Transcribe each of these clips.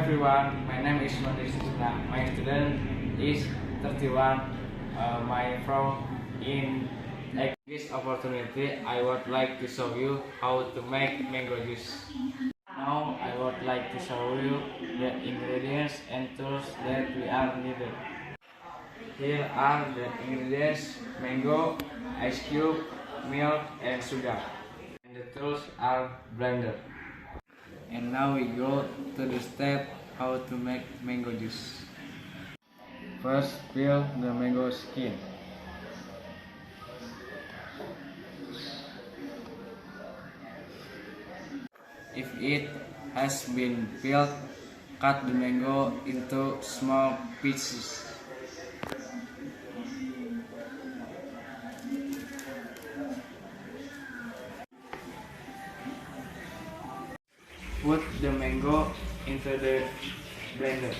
everyone, my name is Sutisna. My student is 31. My from in this opportunity, I would like to show you how to make mango juice. Now I would like to show you the ingredients and tools that we are needed. Here are the ingredients: mango, ice cube, milk, and sugar. And the tools are blender. And now we go to the step how to make mango juice. First, peel the mango skin. If it has been peeled, cut the mango into small pieces. Put the mango into the blender.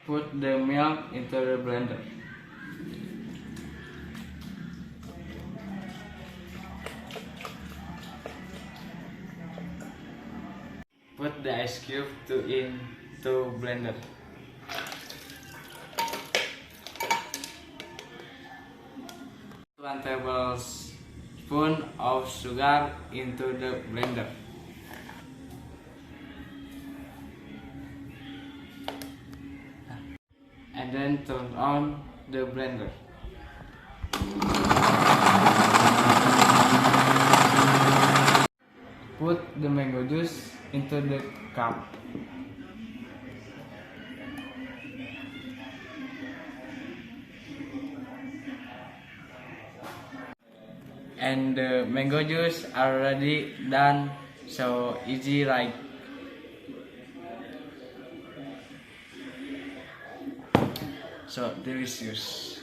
Put the milk into the blender. Put the ice cube into blender. 1 tablespoon of sugar into the blender. And then turn on the blender. Put the mango juice into the cup. And the mango juice already done, so easy, right? So delicious.